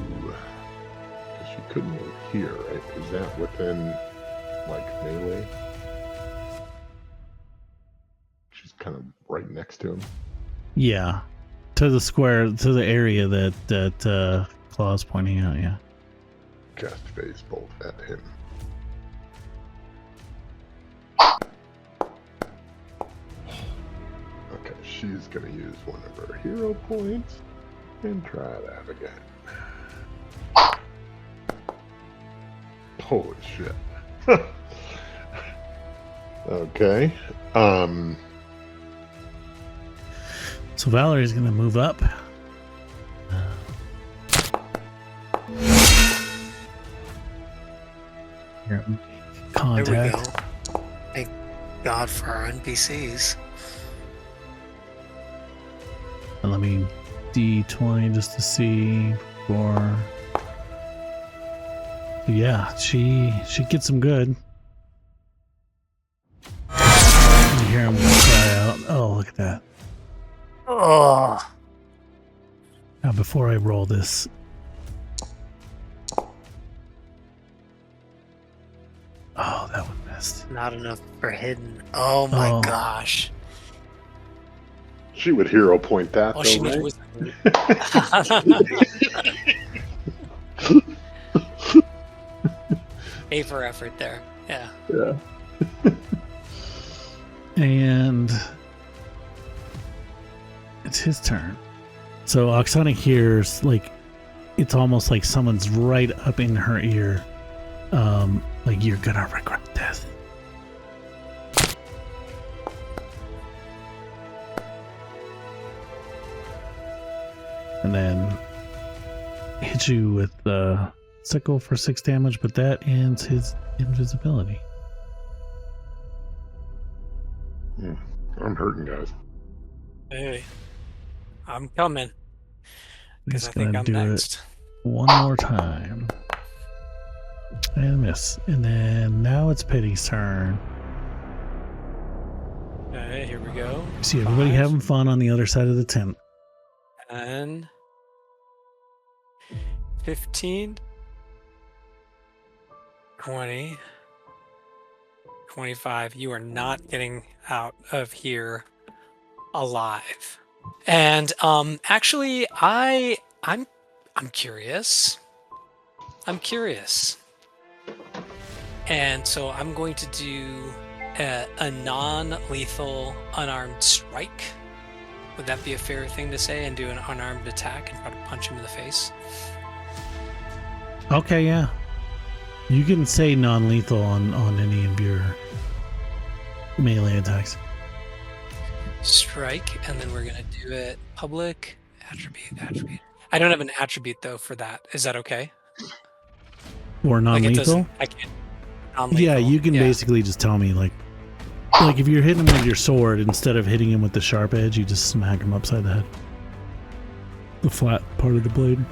She could move here, right? Is that within like melee? She's kind of right next to him. Yeah. To the square, to the area that Claw's pointing out. Yeah. Cast phase bolt at him. Okay, she's gonna use one of her hero points and try that again. Holy shit. Okay. So Valerie's gonna move up. Here, contact. There we go. Thank God for our NPCs. And let me D20 just to see for. Yeah, she gets them good. You hear him cry out. Oh, look at that. Oh, Now, before I roll this. Oh, that one missed. not enough for hidden. Oh my Oh. gosh. She would hero point that, Oh, though, she right? was. A for effort there. Yeah. Yeah. And it's his turn. So Oksana hears, like, it's almost like someone's right up in her ear. Like, you're gonna regret this. And then hits you with the sickle for 6 damage, but that ends his invisibility. I'm hurting, guys. Hey, I'm coming. Because He's I think gonna I'm do next. it one more time. And miss. And then now it's Petty's turn. Okay, here we go. See everybody 5, having fun on the other side of the tent. 10, 15, 20, 25. You are not getting out of here alive. And actually I'm curious. I'm curious. And so I'm going to do a non-lethal unarmed strike. Would that be a fair thing to say? And do an unarmed attack and try to punch him in the face? Okay, yeah. You can say non-lethal on any of your melee attacks. Strike, and then we're gonna do it public attribute. I don't have an attribute though for that. Is that okay? Or Like it non-lethal? doesn't. I can't. Non-lethal. Yeah, you can basically just tell me, like if you're hitting him with your sword, instead of hitting him with the sharp edge, you just smack him upside the head. The flat part of the blade.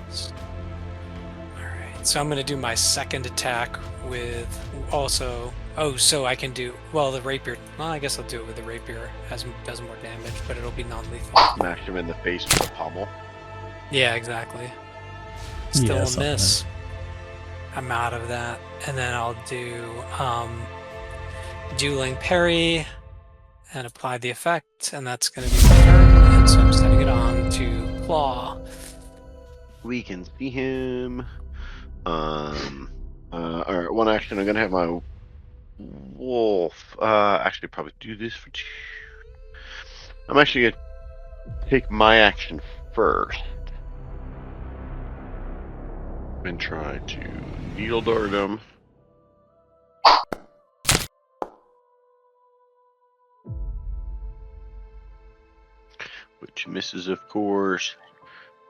Alright, so I'm gonna do my second attack with also. Oh, so I can do the rapier. Well, I guess I'll do it with the rapier. Does more damage, but it'll be non-lethal. Smash him in the face with a pommel. Yeah, exactly. Still Yeah, a something. miss. I'm out of that, and then I'll do dueling parry and apply the effect, and that's going to be my turn. And so I'm setting it on to claw. We can see him. Alright, one action. I'm gonna have my wolf. Actually, probably do this for 2. I'm actually gonna take my action first and try to needle dart him. Which misses, of course.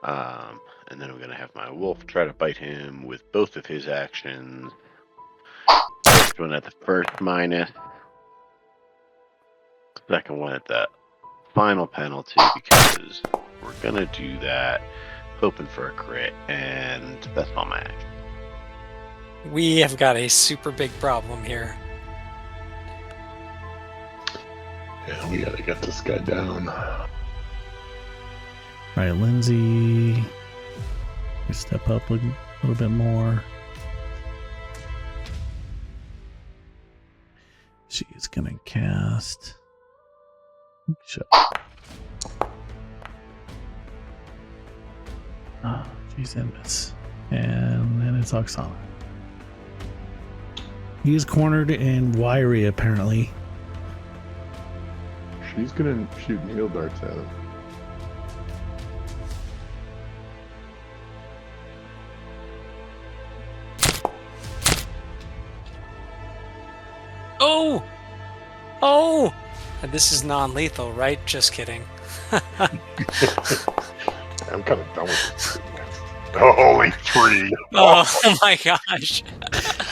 And then I'm going to have my wolf try to bite him with both of his actions. First one at the first minus. Second one at the final penalty, because we're going to do that hoping for a crit, and that's all my action. We have got a super big problem here. Yeah, we gotta get this guy down. All right, Lindsay. You step up a little bit more. She's gonna cast. Shut. Oh, geez, and miss. And then it's Oksana. He is cornered and wiry, apparently. She's gonna shoot needle darts at him. Oh! Oh! And this is non-lethal, right? Just kidding. I'm kind of done with this. Oh, only 3. Oh my gosh.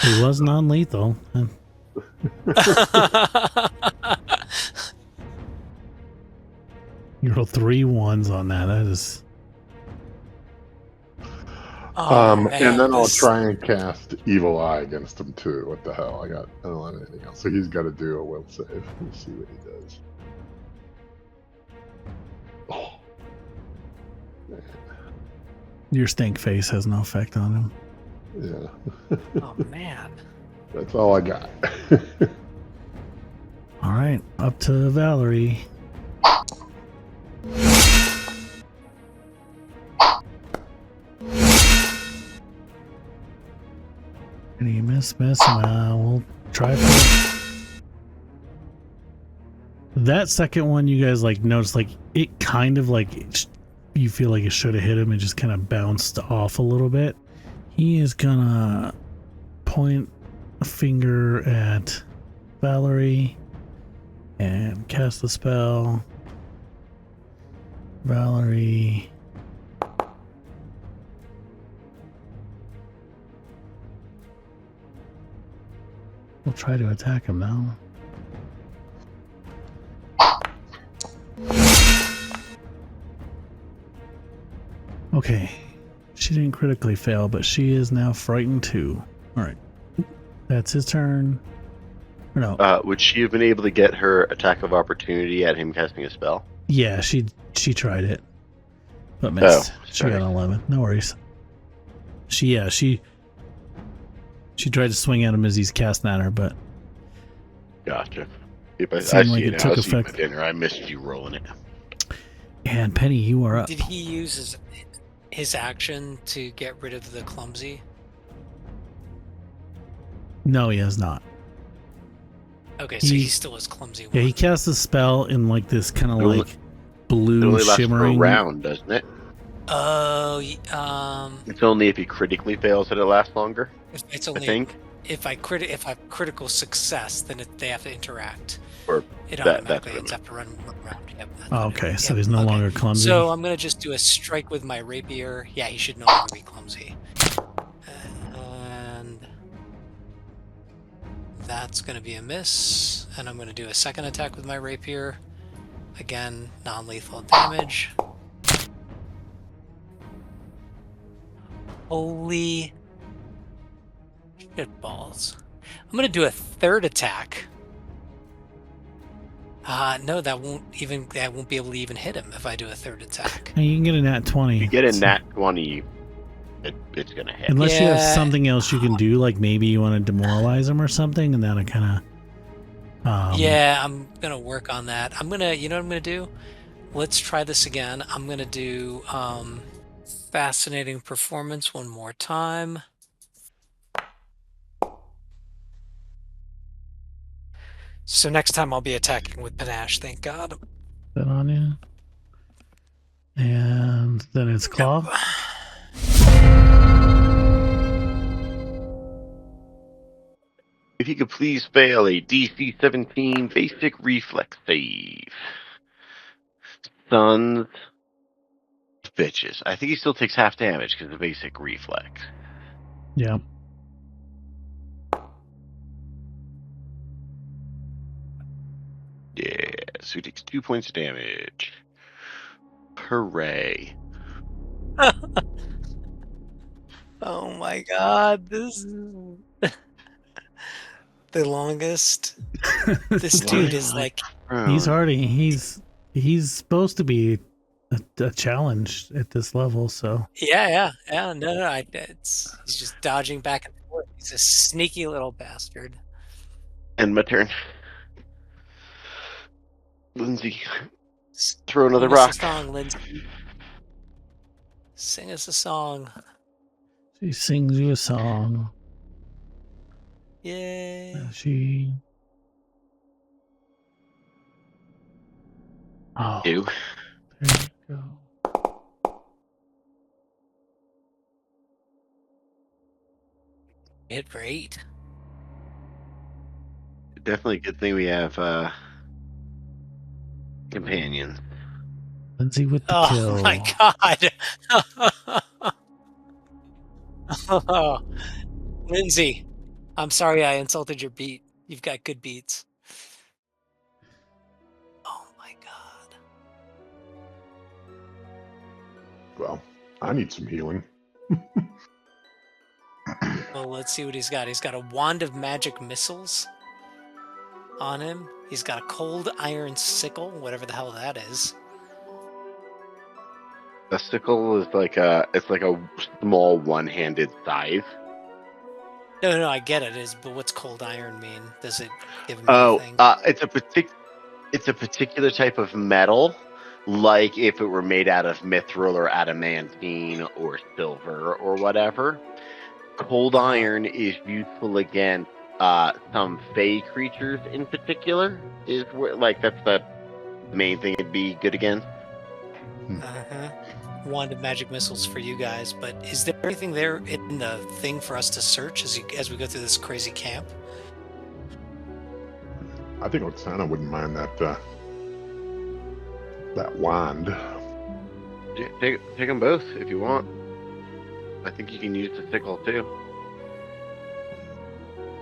He was non-lethal. You roll 3 1s on that. That is... Oh, man, and then I'll this- try and cast Evil Eye against him too. What the hell? I don't have anything else. So he's got to do a will save. Let's see what he does. Oh. Man. Your stink face has no effect on him. Yeah. Oh man. That's all I got. All right, up to Valerie. Any miss? We'll try for it. That second one, you guys like noticed, like it kind of like you feel like it should have hit him and just kind of bounced off a little bit. He is gonna point a finger at Valerie and cast the spell. Valerie. We'll try to attack him now. Okay. She didn't critically fail, but she is now frightened too. Alright. That's his turn. Or no. Would she have been able to get her attack of opportunity at him casting a spell? Yeah, she tried it. But missed. She got an 11. No worries. She tried to swing at him as he's casting at her, but Gotcha. If I Seemed see like it it now. took I see my effect. dinner. I missed you rolling it. and Penny, you are up. Did he use his action to get rid of the clumsy? No, he has not. Okay, so he still is clumsy. Yeah, he one. casts a spell in like this kind of It only- like It blue only lasts for a shimmering. round, doesn't it? Oh, It's only if he critically fails that it lasts longer. it's I only think. if I critical success, then they have to interact. Or It that's automatically what I ends mean. up to run around. Yep, that's Oh, what it okay, is. so Yep, he's no okay. longer clumsy. So I'm gonna just do a strike with my rapier. Yeah, he should no longer be clumsy. And that's gonna be a miss. And I'm gonna do a second attack with my rapier. Again, non-lethal damage. Holy shit balls. I'm gonna do a third attack. No, that won't be able to even hit him if I do a third attack. And you can get a nat 20. If you get a nat 20, it's gonna hit. Unless you have Yeah. something else you can do, like maybe you want to demoralize him or something, and that'll kind of. Yeah, I'm gonna work on that. You know what I'm gonna do? Let's try this again. I'm gonna do fascinating performance one more time. So next time I'll be attacking with panache, thank God. That on you. And then it's claw. If you could please fail a DC 17 basic reflex save. Sons of bitches. I think he still takes half damage because of basic reflex. Yeah. Yeah, so he takes 2 points of damage. Hooray. Oh my God, this is the longest. This dude is like, He's hardy. He's supposed to be a challenge at this level. So yeah. No. He's just dodging back and forth. He's a sneaky little bastard. And my turn. Lindsay, throw another Bonus rock. Strong, Lindsay. Sing us a song. She sings you a song. Yay. She. Oh, Do. there you go. Hit for 8. Definitely a good thing we have companions. Lindsay with the Oh kill. my god. Oh, Lindsay, I'm sorry I insulted your beat. You've got good beats. Oh my god. Well, I need some healing. Well, let's see what he's got. He's got a wand of magic missiles on him. He's got a cold iron sickle, whatever the hell that is. The sickle is like a small one-handed scythe. No, I get it. But what's cold iron mean? Does it give him Oh, anything? it's a particular type of metal, like if it were made out of mithril or adamantine or silver or whatever. Cold iron is useful against some fey creatures in particular. Is where, like, that's the main thing it'd be good against. Wand of magic missiles for you guys, but is there anything there in the thing for us to search as we go through this crazy camp? I think Oksana wouldn't mind that wand. Yeah, take them both if you want. I think you can use the sickle too.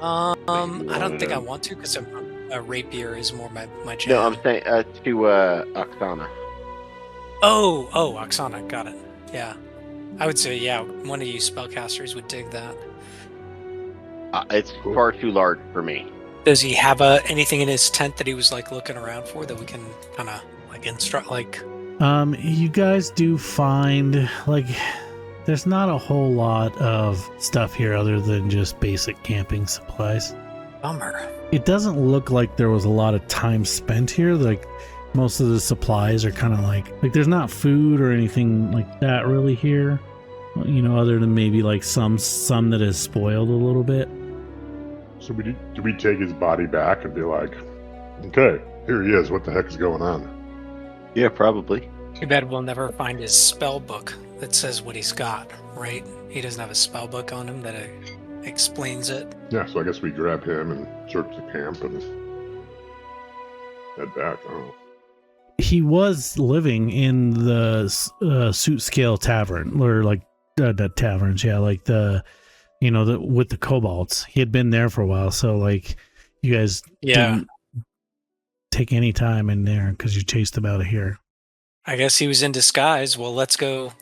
I don't think I want to because a rapier is more my jam. No, I'm saying to Oksana. Oh, Oksana, got it. Yeah, I would say one of you spellcasters would dig that. It's far too large for me. Does he have anything in his tent that he was like looking around for that we can kind of like instruct like? You guys do find like there's not a whole lot of stuff here other than just basic camping supplies. Bummer. It doesn't look like there was a lot of time spent here. Like most of the supplies are kind of like there's not food or anything like that really here. You know, other than maybe like some that is spoiled a little bit. So do we take his body back and be like, okay, here he is. What the heck is going on? Yeah, probably. Too bad we'll never find his spell book that says what he's got, right? He doesn't have a spell book on him that explains it. Yeah, so I guess we grab him and search the camp and head back. Oh. He was living in the Suit Scale Tavern, or like the taverns, yeah, like the, you know, with the kobolds. He had been there for a while, so like you guys didn't take any time in there because you chased him out of here. I guess he was in disguise. Well, let's go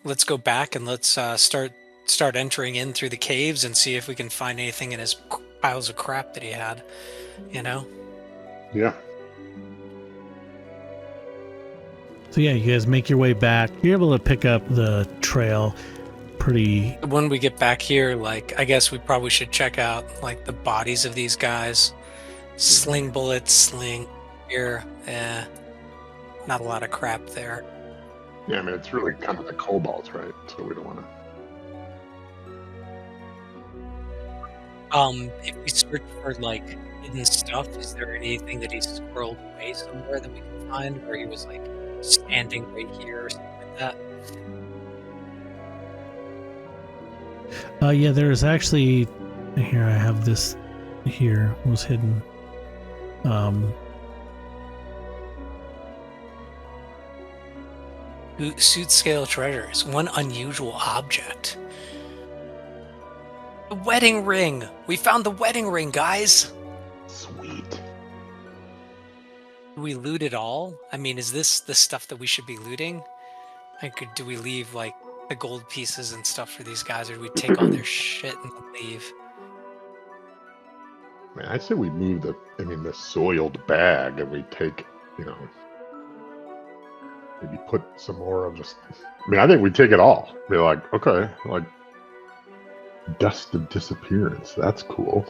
back and let's start entering in through the caves and see if we can find anything in his piles of crap that he had, you know? Yeah. So yeah, you guys make your way back. You're able to pick up the trail pretty... When we get back here, like, I guess we probably should check out, like, the bodies of these guys. Sling bullets, sling here. Not a lot of crap there. Yeah, I mean, it's really kind of the kobolds, right? So we don't want to... If we search for, like, hidden stuff, is there anything that he's squirreled away somewhere that we can find where he was, like, standing right here or something like that? Yeah, there's actually... Here, I have this here, was hidden. Suit scale treasures. One unusual object. The wedding ring! We found the wedding ring, guys! Sweet. Do we loot it all? I mean, is this the stuff that we should be looting? Like, do we leave, like, the gold pieces and stuff for these guys, or do we take all their shit and leave? Man, I'd say we move the soiled bag and we take, you know, maybe put some more of this. I mean, I think we take it all. Be like, okay, like, dust of disappearance. That's cool.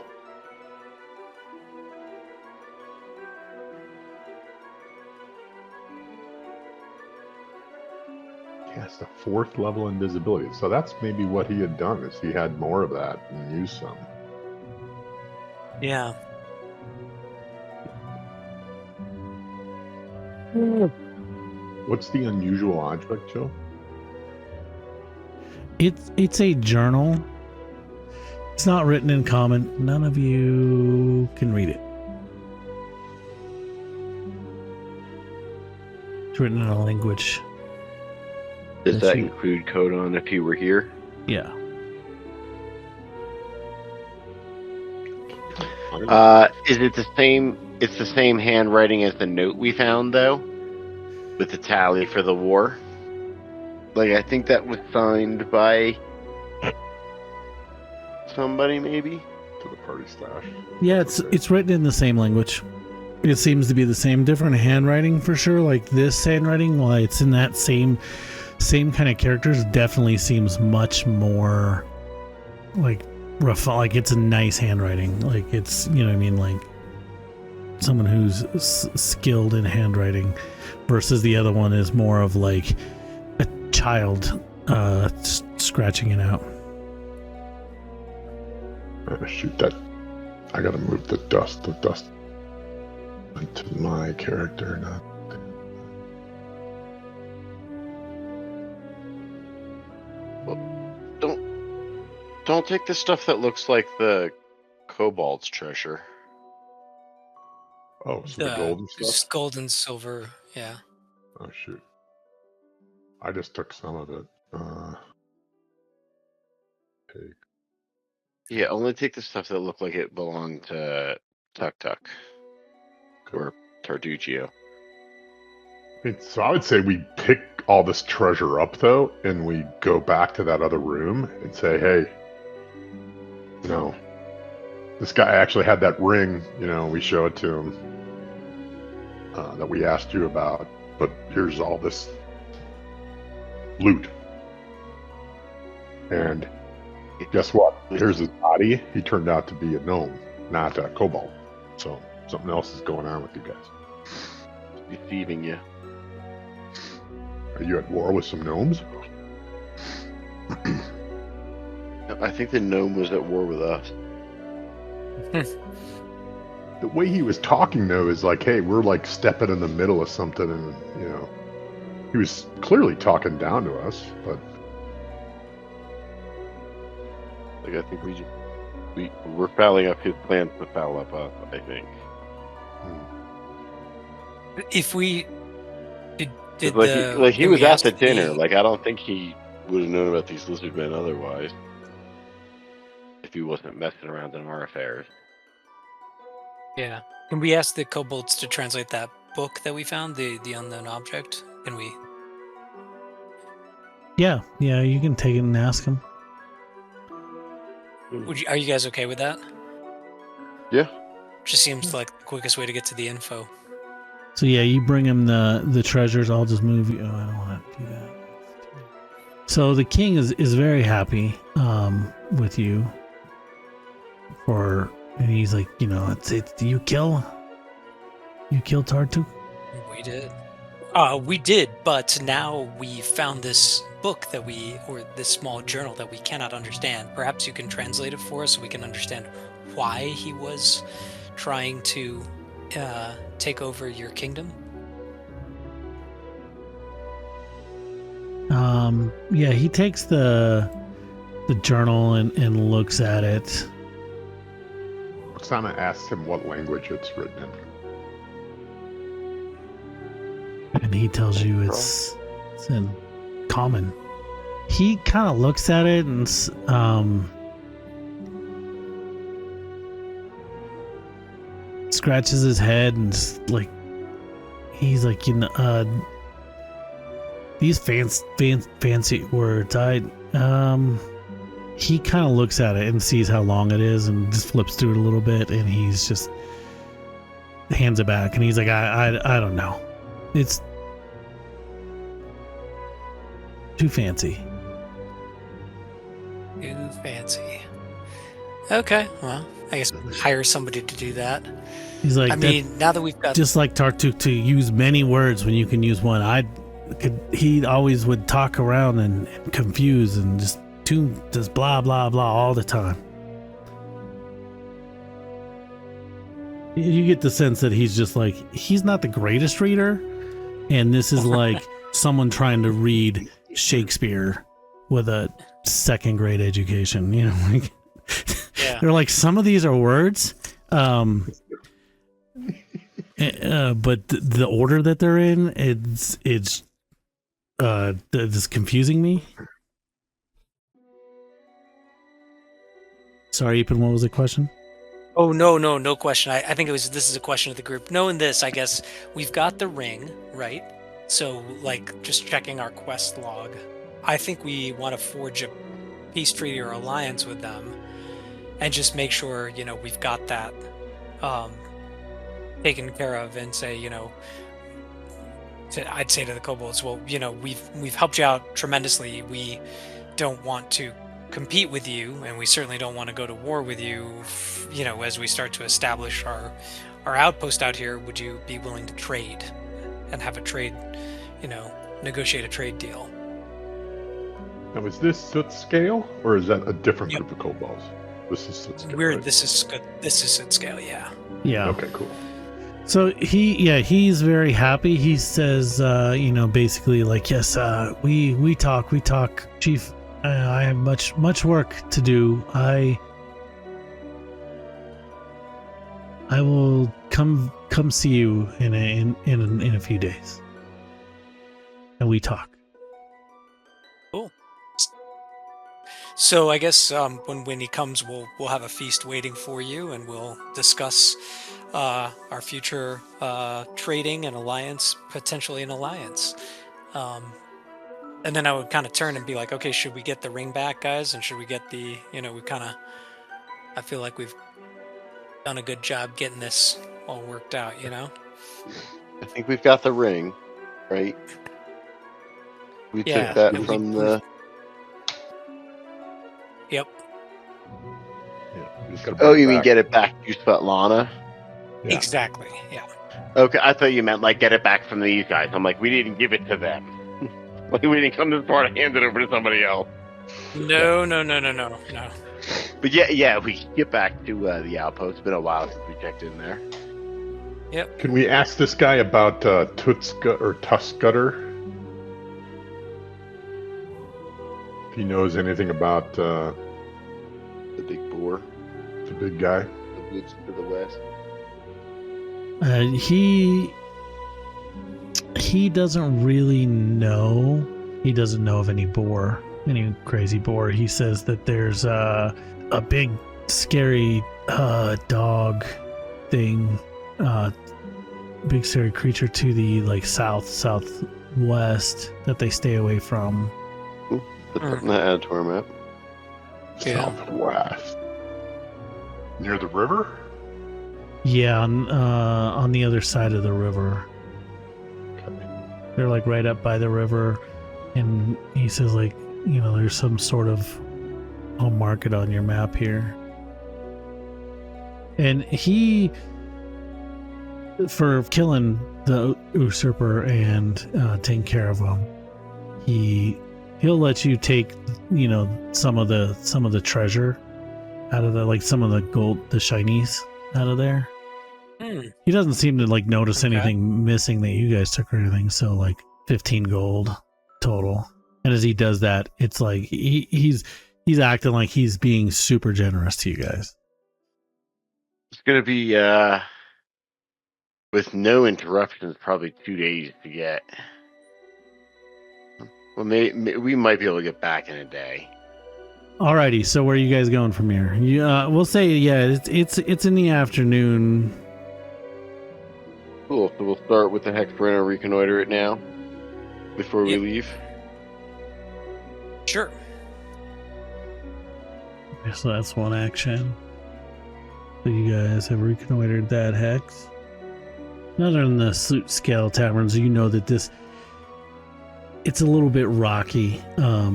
cast a 4th level invisibility. So that's maybe what he had done, is he had more of that and used some. Yeah. What's the unusual object, Joe? It's a journal. It's not written in common. None of you can read it. It's written in a language. Does that include Codon if he were here? Yeah. Is it the same? It's the same handwriting as the note we found, though, with the tally for the war. Like, I think that was signed by somebody, maybe. To the party stash. Yeah, it's written in the same language. It seems to be the same, different handwriting for sure. Like this handwriting, while it's in that same kind of characters, definitely seems much more like rough. Like it's a nice handwriting. Like it's, you know what I mean, like someone who's skilled in handwriting, versus the other one is more of like a child scratching it out. Shoot that. I gotta move the dust into my character now. Don't take the stuff that looks like the kobold's treasure. Oh, so the gold and stuff? Gold and silver, yeah. Oh, shoot. I just took some of it. Take. Yeah, only take the stuff that looked like it belonged to Tuk Tuk. Or Tarduccio. So I would say we pick all this treasure up, though, and we go back to that other room and say, hey, you know, this guy actually had that ring, you know, we show it to him that we asked you about, but here's all this loot. And guess what? Here's his body. He turned out to be a gnome, not a kobold. So something else is going on with you guys. Deceiving you. Are you at war with some gnomes? I think the gnome was at war with us. The way he was talking, though, is like, hey, we're like stepping in the middle of something, and, you know, he was clearly talking down to us, but... Like, I think we're fouling up his plans to foul up us, I think. If we did he was at the dinner. Like, I don't think he would have known about these lizard men otherwise. If he wasn't messing around in our affairs. Yeah. Can we ask the kobolds to translate that book that we found, the unknown object? Can we? Yeah, you can take it and ask him. Are you guys okay with that? Yeah. Just seems like the quickest way to get to the info. So yeah, you bring him the treasures. I'll just move you. Oh, I don't want to do that. So the king is very happy with you. And he's like, you know, it's you killed Tartu? We did. We did, but now we found this book or this small journal that we cannot understand. Perhaps you can translate it for us so we can understand why he was trying to take over your kingdom. Yeah, he takes the journal and looks at it. Roxana asks him what language it's written in. And he tells you it's in common. He kind of looks at it and scratches his head and like he's like, you know, these fancy words. He kind of looks at it and sees how long it is and just flips through it a little bit, and he's just hands it back, and he's like, I don't know. It's too fancy. Too fancy. Okay, well, I guess hire somebody to do that. He's like, I mean, now that we've got... Just like Tartuk to use many words when you can use one. he always would talk around and confuse and just blah blah blah all the time. You get the sense that he's just like, he's not the greatest reader, and this is like someone trying to read Shakespeare with a second grade education, you know, like they're like, some of these are words, but the order that they're in, it's confusing me. Sorry, Ethan, what was the question? Oh, no question. I think this is a question of the group. Knowing this, I guess we've got the ring, right? So, like, just checking our quest log, I think we want to forge a peace treaty or alliance with them and just make sure, you know, we've got that taken care of, and say, you know, I'd say to the kobolds, well, you know, we've helped you out tremendously. We don't want to compete with you, and we certainly don't want to go to war with you, you know, as we start to establish our outpost out here. Would you be willing to trade and have a trade, you know, negotiate a trade deal? Now, is this Soot Scale, or is that a different group of kobolds? This is Soot Scale. Weird. Right? This is good. This is Soot Scale. Yeah. Yeah. Okay, cool. So he's very happy. He says, you know, basically like, yes, we talk, Chief. I have much work to do. I will come see you in a few days, and we talk. Cool. So I guess when he comes, we'll have a feast waiting for you, and we'll discuss our future trading and alliance, potentially an alliance. And then I would kind of turn and be like, okay, should we get the ring back, guys? And should we get the, you know, I feel like we've done a good job getting this all worked out, you know? I think we've got the ring, right? We took that from the... Yep. Yeah, oh, you mean get it back to Svetlana? Yeah. Exactly, yeah. Okay, I thought you meant like get it back from these guys. I'm like, we didn't give it to them. Like, we didn't come this far to hand it over to somebody else. No. But yeah, we get back to the outpost. It's been a while since we checked in there. Yep. Can we ask this guy about Tuskgutter? If he knows anything about The big boar. the big guy? The woods to the west. He doesn't really know. He doesn't know of any crazy boar. He says that there's a big, scary dog thing, big, scary creature to the southwest that they stay away from. Put something to add to our map. Yeah. Southwest. Near the river? Yeah, on the other side of the river. They're like right up by the river, and he says, like, you know, there's some sort of home market on your map here. And he, for killing the usurper and taking care of him, he'll let you take, you know, some of the treasure out of the, like, some of the gold, the shinies out of there. He doesn't seem to like notice anything missing that you guys took or anything. So like 15 gold total. And as he does that, it's like he's acting like he's being super generous to you guys. It's gonna be with no interruptions, probably 2 days to get. Well, we might be able to get back in a day. Alrighty, so where are you guys going from here? We'll say it's in the afternoon. Cool. So we'll start with the Hexbrenner and reconnoiter it now before we leave. Sure. Okay, so that's one action. So you guys have reconnoitered that hex. Other than the Soot Scale taverns, you know that it's a little bit rocky. So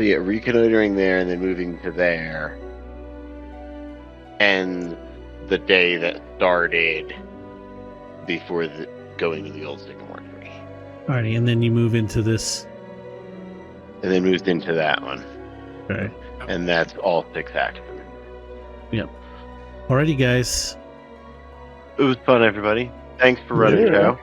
yeah, reconnoitering there and then moving to there. And the day that started before going to the old sycamore tree. Alrighty, and then you move into this. And then moved into that one. Okay. And that's all 6 actions. Alrighty, guys. It was fun, everybody. Thanks for running the Yeah. show.